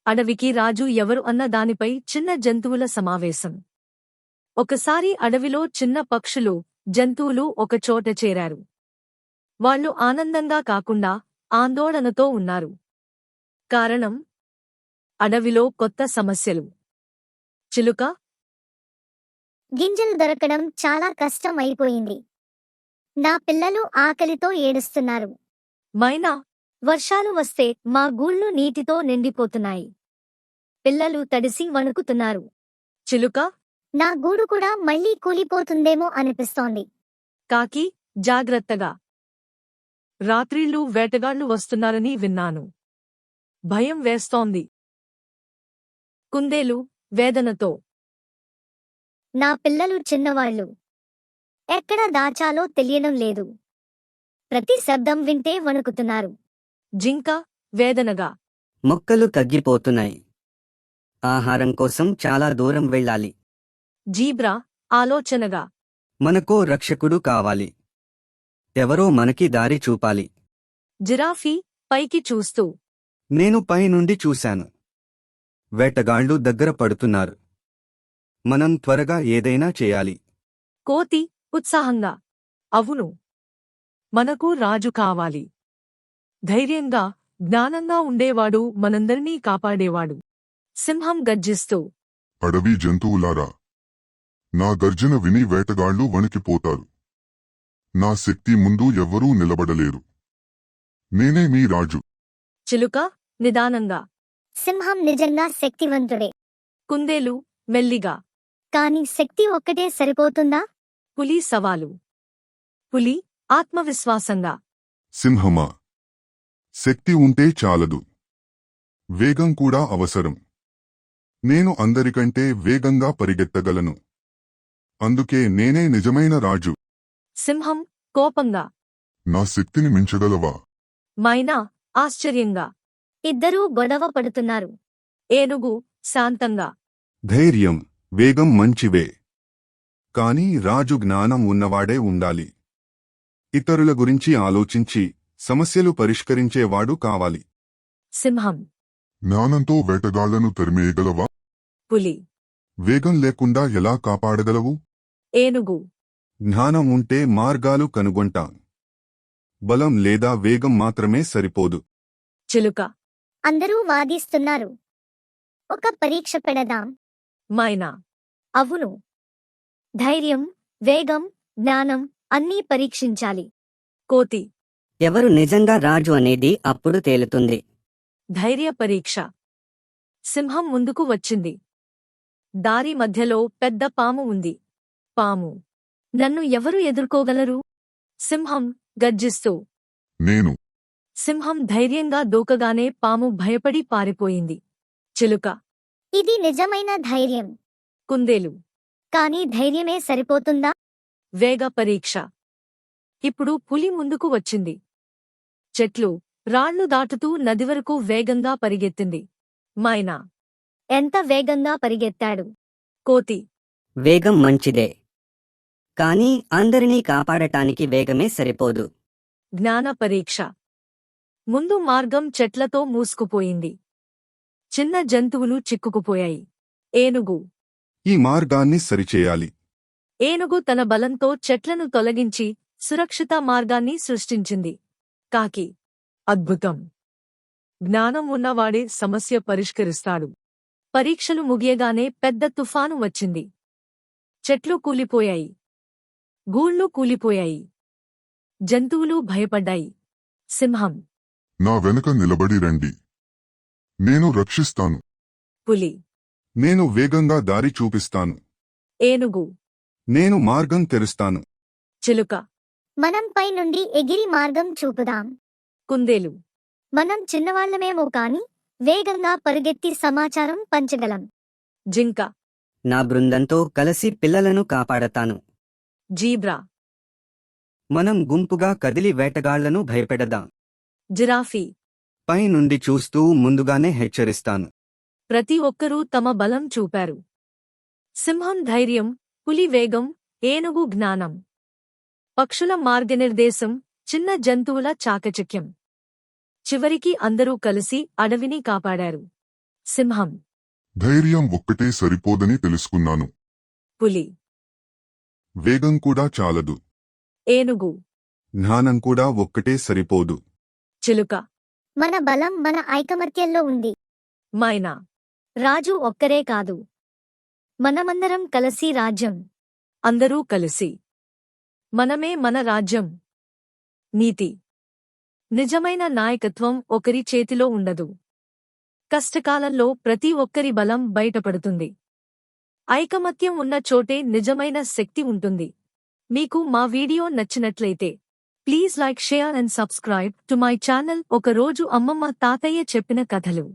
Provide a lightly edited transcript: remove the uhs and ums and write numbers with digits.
అడవికి రాజు ఎవరు అన్న దానిపై చిన్న జంతువుల సమావేశం. ఒకసారి అడవిలో చిన్న పక్షులు, జంతువులు ఒకచోట చేరారు. వాళ్ళు ఆనందంగా కాకుండా ఆందోళనతో ఉన్నారు. కారణం? అడవిలో కొత్త సమస్యలు. చిలుక, గింజలు దొరకడం చాలా కష్టం అయిపోయింది. నా పిల్లలు ఆకలితో ఏడుస్తున్నారు. మైనా, వర్షాలు వస్తే మా గూళ్ళు నీటితో నిండిపోతున్నాయి. పిల్లలు తడిసి వణుకుతున్నారు. చిలుక, నా గూడు కూడా మళ్ళీ కూలిపోతుందేమో అనిపిస్తోంది. కాకి, జాగ్రత్తగా. రాత్రిళ్ళు వేటగాళ్లు వస్తున్నారని విన్నాను. భయం వేస్తోంది. కుందేలు, వేదనతో. నా పిల్లలు చిన్నవాళ్ళు. ఎక్కడ దాచాలో తెలియడం లేదు. ప్రతి శబ్దం వింటే వణుకుతున్నారు. జింక, వేదనగా. మొక్కలు తగ్గిపోతున్నాయి. ఆహారం కోసం చాలా దూరం వెళ్ళాలి. జీబ్రా, ఆలోచనగా. మనకో రక్షకుడు కావాలి. ఎవరో మనకి దారి చూపాలి. జిరాఫీ, పైకి చూస్తూ. నేను పై నుండి చూశాను. వేటగాళ్లు దగ్గర పడుతున్నారు. మనం త్వరగా ఏదైనా చేయాలి. కోతి, ఉత్సాహంగా. అవును. మనకు రాజు కావాలి. ధైర్యంగా, జ్ఞానంగా ఉండేవాడు, మనందరినీ కాపాడేవాడు. సింహం గర్జిస్తూ. అడవి జంతువులారా, నా గర్జన విని వేటగాళ్లు వణికిపోతారు. నా శక్తి ముందు ఎవ్వరూ నిలబడలేరు. నేనే మీ రాజు. చిలుక, నిదానంగా. సింహం నిజంగా శక్తివంతుడే. కుందేలు, మెల్లిగా. కాని శక్తి ఒక్కటే సరిపోతుందా? పులి సవాలు. పులి, ఆత్మవిశ్వాసంగా. సింహమా, శక్తి ఉంటే చాలదు. వేగం కూడా అవసరం. నేను అందరికంటే వేగంగా పరిగెత్తగలను. అందుకే నేనే నిజమైన రాజు. సింహం, కోపంగా. నా శక్తిని మించగలవా? మైనా, ఆశ్చర్యంగా. ఇద్దరూ గొడవ పడుతున్నారు. ఏనుగు, శాంతంగా. ధైర్యం, వేగం మంచివే. కాని రాజు జ్ఞానం ఉన్నవాడే ఉండాలి. ఇతరుల గురించి ఆలోచించి సమస్యలు పరిష్కరించేవాడు కావాలి. సింహం, జ్ఞానంతో వేటగాళ్లను తరిమేయగలవా? పులి. వేగం లేకుండా ఎలా కాపాడగలవు? ఏనుగు. జ్ఞానం ఉంటే మార్గాలు కనుగొంటాం. బలం లేదా వేగం మాత్రమే సరిపోదు. చిలుక. అందరూ వాదిస్తున్నారు. ఒక పరీక్ష పెడదాం. మైనా. అవును. ధైర్యం, వేగం, జ్ఞానం అన్నీ పరీక్షించాలి. కోతి. ఎవరు నిజంగా రాజు అనేది అప్పుడు తేలుతుంది. ధైర్య పరీక్ష. సింహం ముందుకు వచ్చింది. దారి మధ్యలో పెద్ద పాము ఉంది. పాము. నన్ను ఎవరు ఎదుర్కోగలరు? సింహం, గర్జిస్తూ. నేను. సింహం ధైర్యంగా దూకగానే పాము భయపడి పారిపోయింది. చిలుక. ఇది నిజమైన ధైర్యం. కుందేలు. కాని ధైర్యమే సరిపోతుందా? వేగ పరీక్ష. ఇప్పుడు పులి ముందుకు వచ్చింది. చెట్లు, రాళ్లు దాటుతూ నది వరకు వేగంగా పరిగెత్తింది. మైనా. ఎంత వేగంగా పరిగెత్తాడు? కోతి. వేగం మంచిదే. కానీ అందరినీ కాపాడటానికి వేగమే సరిపోదు. జ్ఞాన పరీక్ష. ముందు మార్గం చెట్లతో మూసుకుపోయింది. చిన్న జంతువులు చిక్కుకుపోయాయి. ఏనుగు. ఈ మార్గాన్ని సరిచేయాలి. ఏనుగు తన బలంతో చెట్లను తొలగించి సురక్షిత మార్గాన్ని సృష్టించింది. కాకి. అద్భుతం. జ్ఞానం ఉన్నవాడే సమస్య పరిష్కరిస్తాడు. పరీక్షలు ముగియగానే పెద్ద తుఫాను వచ్చింది. చెట్లు కూలిపోయాయి. గూళ్ళు కూలిపోయాయి. జంతువులు భయపడ్డాయి. సింహం. నా వెనుక నిలబడి రండి. నేను రక్షిస్తాను. పులి. నేను వేగంగా దారి చూపిస్తాను. ఏనుగు. నేను మార్గం తెరుస్తాను. చిలుక. మనం పై నుండి ఎగిరి మార్గం చూపుదాం. కుందేలు. మనం చిన్నవాళ్లమేమో కాని వేగంగా పరుగెత్తి సమాచారం పంచగలం. జింక. నా బృందంతో కలిసి పిల్లలను కాపాడతాను. జీబ్రా. మనం గుంపుగా కదిలి వేటగాళ్లను భయపెడదాం. జిరాఫీ. పై నుండి చూస్తూ ముందుగానే హెచ్చరిస్తాను. ప్రతి ఒక్కరూ తమ బలం చూపారు. సింహం ధైర్యం, పులి వేగం, ఏనుగు జ్ఞానం. పక్షుల మార్గనిర్దేశం, చిన్న జంతువుల చాకచక్యం. చివరికి అందరూ కలిసి అడవిని కాపాడారు. సింహం, ధైర్యం ఒక్కటే సరిపోదని తెలుసుకున్నాను. పులి, వేగం కూడా చాలదు. ఏనుగు, జ్ఞానం కూడా ఒక్కటే సరిపోదు. చిలుక, మన బలం మన ఐకమత్యంలో ఉంది. మైనా, రాజు ఒక్కరే కాదు. మనమందరం కలిసి రాజ్యం. అందరూ కలిసి. మనమే మన రాజ్యం. నీతి, నిజమైన నాయకత్వం ఒకరి చేతిలో ఉండదు. కష్టకాలంలో ప్రతి ఒక్కరి బలం బయటపడుతుంది. ఐకమత్యం ఉన్న చోటే నిజమైన శక్తి ఉంటుంది. మీకు మా వీడియో నచ్చినట్లయితే please like, share and subscribe to my channel. ఒక రోజు అమ్మమ్మ తాతయ్య చెప్పిన కథలు.